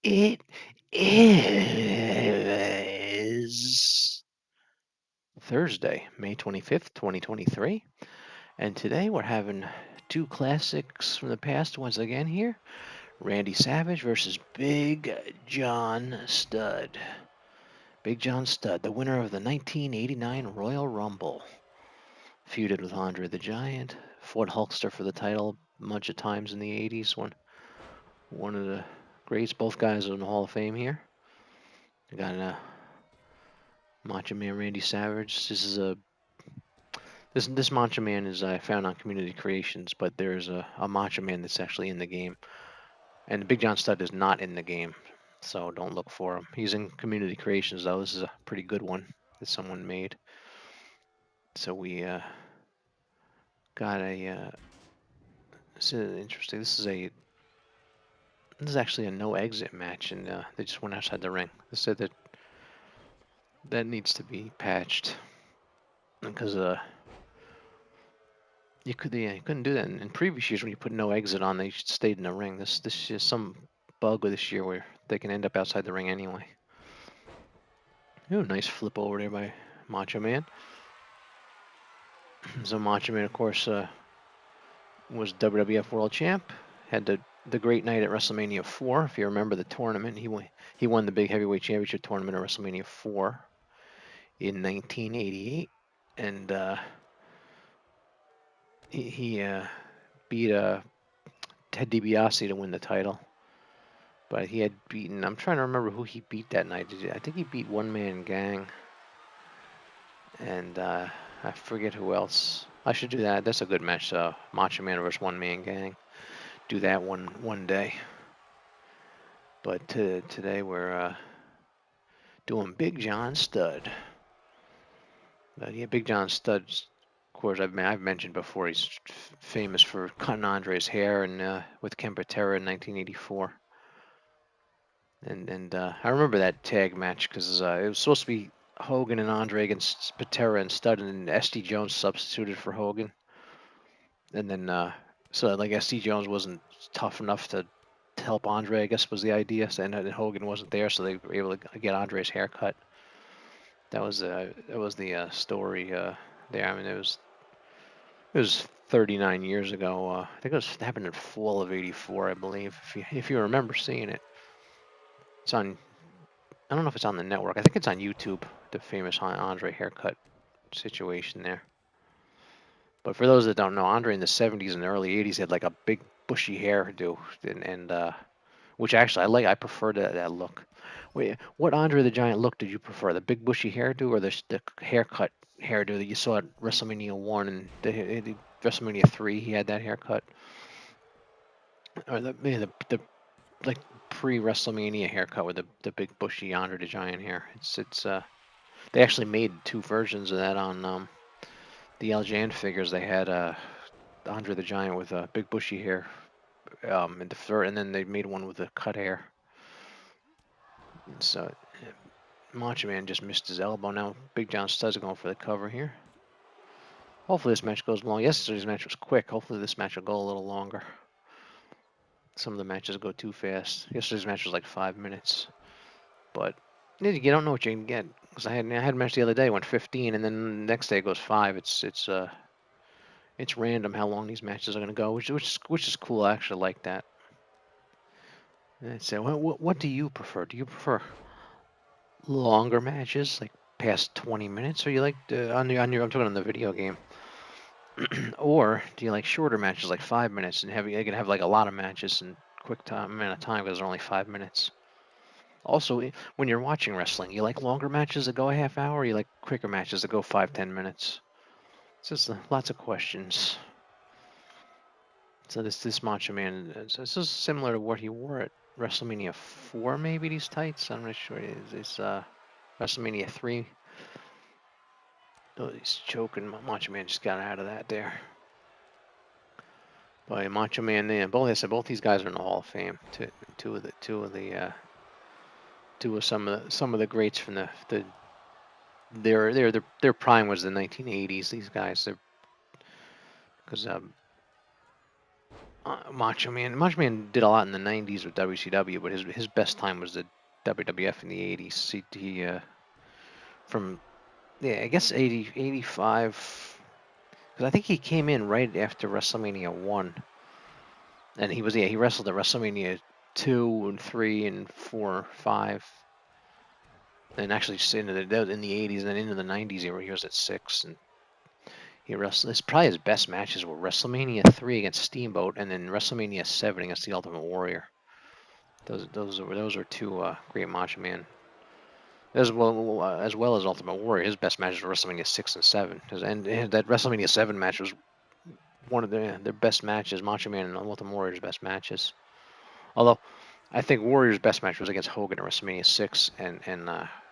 It is Thursday, May 25th, 2023, and today we're having two classics from the past once again here. Randy Savage versus Big John Studd. Big John Studd, the winner of the 1989 Royal Rumble, feuded with Andre the Giant, fought Hulkster for the title a bunch of times in the 80s, one of the greats. Both guys are in the Hall of Fame here. We got Macho Man Randy Savage. This Macho Man is I found on Community Creations, but there's a Macho Man that's actually in the game, and the Big John Studd is not in the game, so don't look for him. He's in Community Creations though. This is a pretty good one that someone made. So we got a. This is interesting. This is actually a no exit match, and they just went outside the ring. They said that that needs to be patched because you couldn't do that in previous years when you put no exit on. They stayed in the ring. This is some bug with this year where they can end up outside the ring anyway. Ooh, nice flip over there by Macho Man. So Macho Man, of course, was WWF World Champ. Had the great night at WrestleMania 4. If you remember the tournament, he won the big heavyweight championship tournament at WrestleMania 4 in 1988, and he beat Ted DiBiase to win the title. But he had beaten. I'm trying to remember who he beat that night. I think he beat One Man Gang, and I forget who else. I should do that. That's a good match. Macho Man versus One Man Gang. Do that one day. But today we're doing Big John Studd. But yeah, Big John Studd. Of course, I've mentioned before. He's famous for cutting Andre's hair and with Ken Patera in 1984. And I remember that tag match because it was supposed to be Hogan and Andre against Patera and Studd, and SD Jones substituted for Hogan. And then so like SD Jones wasn't tough enough to help Andre, I guess was the idea. So, and Hogan wasn't there, so they were able to get Andre's haircut. That was the story there. I mean, it was 39 years ago. I think it happened in fall of '84, I believe. If you remember seeing it, it's on. I don't know if it's on the network. I think it's on YouTube. The famous Andre haircut situation there. But for those that don't know, Andre in the '70s and early '80s had like a big bushy hairdo, and which actually I like. I prefer that look. Wait, what Andre the Giant look did you prefer? The big bushy hairdo or the haircut hairdo that you saw at WrestleMania 1 and the WrestleMania 3? He had that haircut, or the like pre-WrestleMania haircut with the big bushy Andre the Giant hair. It's they actually made two versions of that on the LJN figures. They had Andre the Giant with big bushy hair, and then they made one with the cut hair. So Macho Man just missed his elbow. Now Big John Studd's going for the cover here. Hopefully this match goes long. Yesterday's match was quick. Hopefully this match will go a little longer. Some of the matches go too fast. Yesterday's match was like 5 minutes, but you don't know what you can get. Because I had a match the other day, went 15, and then the next day it goes 5. It's random how long these matches are going to go, which is cool. I actually like that. And so, what do you prefer? Do you prefer longer matches, like past 20 minutes, or you like on your I'm talking on the video game, or do you like shorter matches, like 5 minutes, and you can have like a lot of matches in quick time amount of time because they're only 5 minutes. Also, when you're watching wrestling, you like longer matches that go a half hour, or you like quicker matches that go 5-10 minutes? It's just lots of questions. So this Macho Man, this is similar to what he wore at WrestleMania 4, maybe these tights. I'm not sure. It's WrestleMania 3. Oh, he's choking. Macho Man just got out of that there. By Macho Man, both these guys are in the Hall of Fame. Two of some of the greats from their prime was the 1980s. These guys, because Macho Man did a lot in the '90s with WCW, but his best time was the WWF in the '80s. From I guess 80, 85. Because I think he came in right after WrestleMania 1. And he wrestled at WrestleMania 2 and 3 and 4 and 5. And actually in the 80s and then into the 90s he was at 6. And he wrestled. It's probably his best matches were WrestleMania 3 against Steamboat and then WrestleMania 7 against the Ultimate Warrior. Those are two great Macho Man. As well as Ultimate Warrior, his best matches were WrestleMania 6 and 7. And that WrestleMania 7 match was one of their best matches. Macho Man and Ultimate Warrior's best matches. Although, I think Warrior's best match was against Hogan at WrestleMania 6, and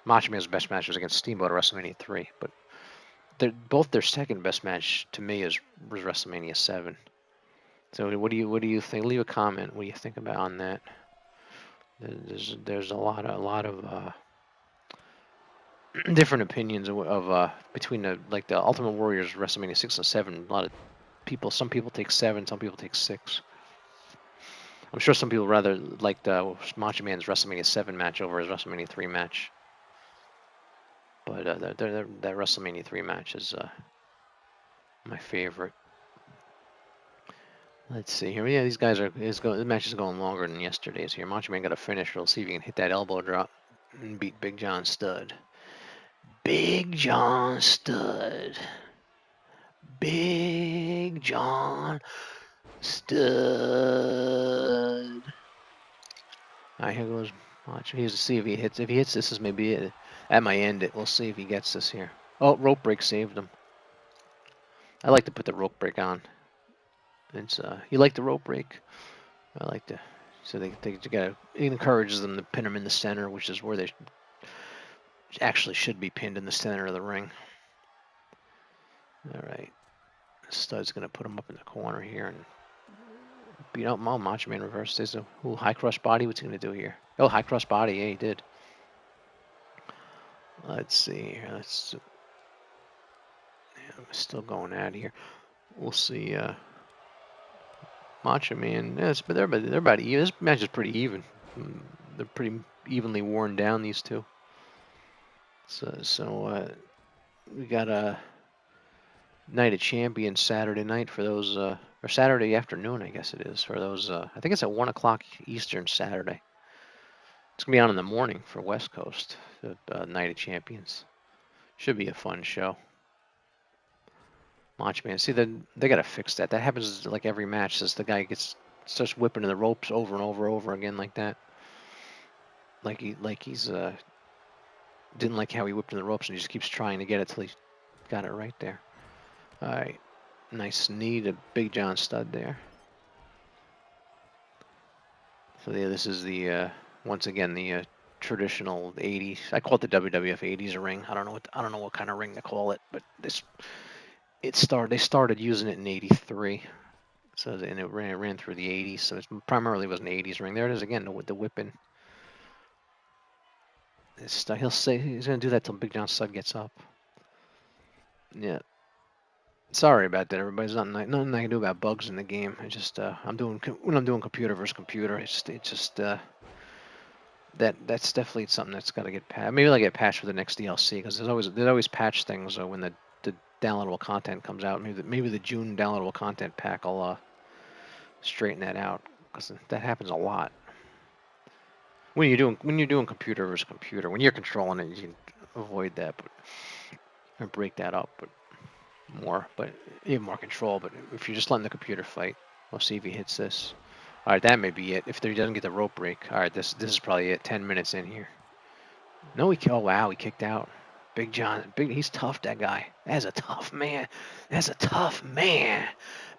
Macho Man's best match was against Steamboat at WrestleMania 3. But both their second best match to me was WrestleMania 7. So what do you think? Leave a comment. What do you think about on that? There's a lot of different opinions of between the Ultimate Warriors WrestleMania 6 and 7. A lot of people. Some people take 7. Some people take 6. I'm sure some people rather like the Macho Man's WrestleMania 7 match over his WrestleMania 3 match. But that WrestleMania 3 match is my favorite. Let's see here. Yeah, these guys the match is going longer than yesterday's here. Macho Man got a finish. We'll see if he can hit that elbow drop and beat Big John Studd. Big John Studd. Big John Studd. All right, here goes Macho. Here's to see if he hits. If he hits this, is maybe it. That might end it. We'll see if he gets this here. Oh, rope break saved him. I like to put the rope break on. It's you like the rope break? I like to. So they it encourages them to pin him in the center, which is where they actually should be pinned, in the center of the ring. All right, Stud's gonna put him up in the corner here and beat up Macho Man reverse. There's a high cross body. What's he gonna do here? Oh, high cross body. Yeah, he did. Let's see here. I'm still going out here. We'll see. Macho Man. Yeah, but they're about even. This match is pretty even. They're pretty evenly worn down, these two. So we got a Night of Champions Saturday night for those, or Saturday afternoon, I guess it is, for those. I think it's at 1 o'clock Eastern Saturday. It's gonna be on in the morning for West Coast. The Night of Champions should be a fun show. Macho Man. See, they gotta fix that. That happens like every match. As the guy starts whipping the ropes over and over again like that. He's didn't like how he whipped in the ropes, and he just keeps trying to get it till he got it right there. All right, nice knee to Big John Studd there. So yeah, this is the once again the traditional 80s. I call it the WWF 80s ring. I don't know what kind of ring to call it, but they started using it in '83. So and it ran through the 80s. So it primarily was an 80s ring. There it is again, the whipping. He'll say he's gonna do that till Big John Studd gets up. Yeah. Sorry about that, everybody. There's nothing I can do about bugs in the game. I just when I'm doing computer versus computer, it's just that's definitely something that's got to get patched. Maybe I'll get patched for the next DLC, because there's always patch things when the downloadable content comes out. Maybe the June downloadable content pack will straighten that out, because that happens a lot. When you're doing computer versus computer, when you're controlling it, you can avoid that, or break that up, but you have more control. But if you're just letting the computer fight, we'll see if he hits this. All right, that may be it. If he doesn't get the rope break, all right, this is probably it. 10 minutes in here. No, oh wow, he kicked out. Big John, he's tough. That guy. That's a tough man. That's a tough man.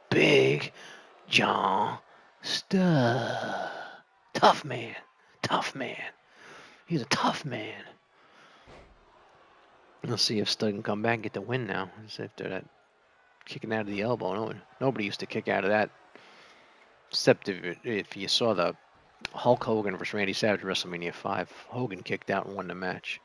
Big John Studd. Tough man. Tough man. He's a tough man. Let's see if Studd can come back and get the win now. After that kicking out of the elbow. Nobody used to kick out of that. Except if you saw the Hulk Hogan versus Randy Savage at WrestleMania 5. Hogan kicked out and won the match.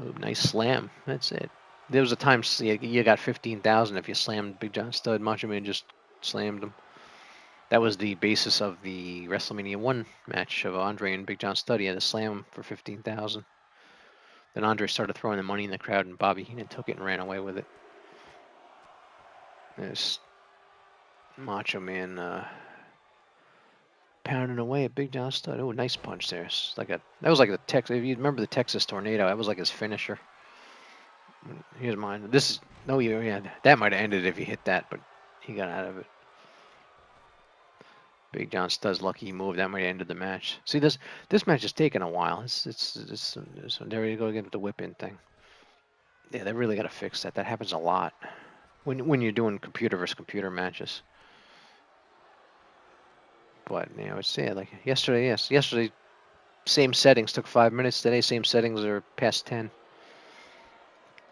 Oh, nice slam. That's it. There was a time you got 15,000 if you slammed Big John Studd. Macho Man just slammed him. That was the basis of the WrestleMania 1 match of Andre and Big John Studd. He had to slam him for 15,000. Then Andre started throwing the money in the crowd, and Bobby Heenan took it and ran away with it. There's Macho Man pounding away at Big John Studd. Oh, nice punch there. It's like that was like the Texas. If you remember the Texas Tornado, that was like his finisher. Here's mine. That might have ended if he hit that, but he got out of it. Big John Studd's lucky he moved. That might have ended the match. See, this match is taking a while. It's there you go again with the whip-in thing. Yeah, they really got to fix that. That happens a lot when you're doing computer versus computer matches. But it's like yesterday. Yes, yesterday, same settings took 5 minutes. Today, same settings are past 10.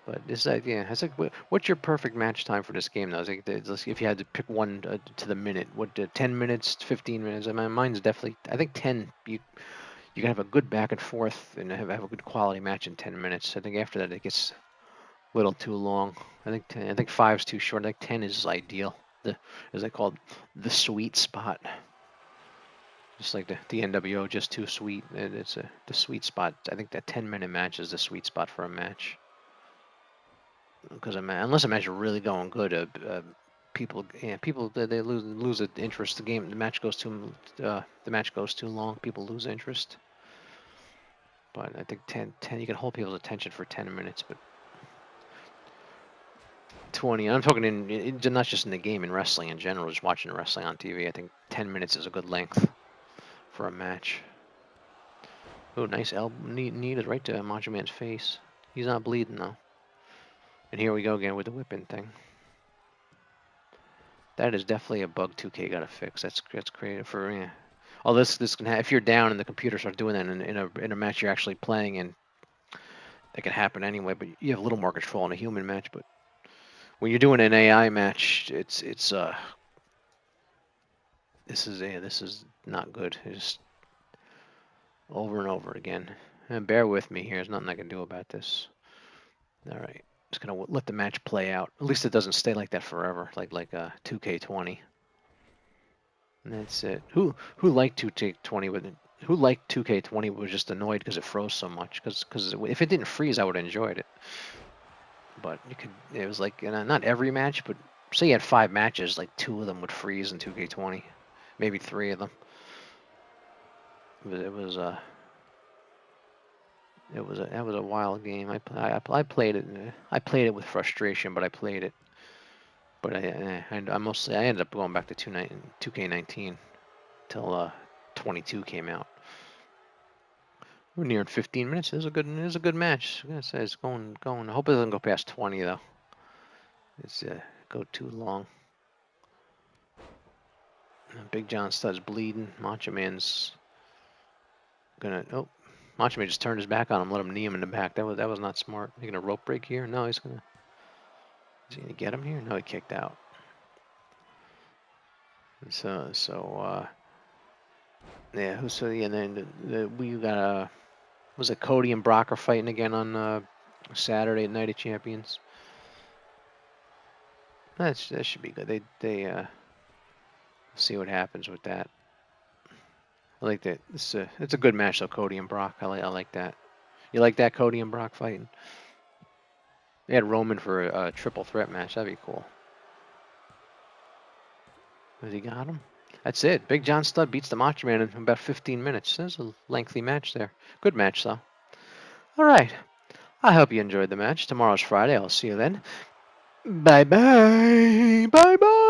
But it's like, it's like, what's your perfect match time for this game, though? It's if you had to pick one to the minute, 10 minutes, 15 minutes? I mean, mine's definitely, I think 10. You can have a good back and forth and have a good quality match in 10 minutes. I think after that it gets a little too long. I think 5's too short. I think 10 is ideal. As they call it, the sweet spot. Just like the NWO, just too sweet. It's the sweet spot. I think that 10-minute match is the sweet spot for a match. Because unless a match is really going good, people they lose the interest. The match goes too long. People lose interest. But I think 10 you can hold people's attention for 10 minutes, but 20. I'm talking not just in the game, in wrestling in general. Just watching wrestling on TV, I think 10 minutes is a good length for a match. Oh, nice elbow knee right to Macho Man's face. He's not bleeding though. And here we go again with the whipping thing. That is definitely a bug 2K got to fix. That's creative for Oh, this can if you're down and the computer starts doing that in a match you're actually playing in, that can happen anyway. But you have a little more control in a human match. But when you're doing an AI match, this is not good. It's just over and over again. And bear with me here. There's nothing I can do about this. All right. Just gonna let the match play out. At least it doesn't stay like that forever, like 2K20. And that's it. Who liked 2K20 with it? Who liked 2K20 was just annoyed because it froze so much. Because if it didn't freeze, I would have enjoyed it. But it was like not every match, but say you had 5 matches, like 2 of them would freeze in 2K20, maybe 3 of them. But that was a wild game. I played it. I played it with frustration, but I played it. But I ended up going back to 2K19 till 22 came out. We're nearing 15 minutes. It was a good match. I say it's going. I hope it doesn't go past 20 though. It's go too long. Big John Studd's bleeding. Macho Man's gonna. Oh. Macho Man just turned his back on him, let him knee him in the back. That was not smart. He gonna rope break here? No, is he gonna get him here? No, he kicked out. And then we got was it Cody and Brock are fighting again on Saturday at Night of Champions? That should be good. They see what happens with that. I like that. It's a good match though, Cody and Brock. I like that. You like that, Cody and Brock fighting? They had Roman for a triple threat match. That'd be cool. Has he got him? That's it. Big John Studd beats the Macho Man in about 15 minutes. There's a lengthy match there. Good match though. All right. I hope you enjoyed the match. Tomorrow's Friday. I'll see you then. Bye bye. Bye bye.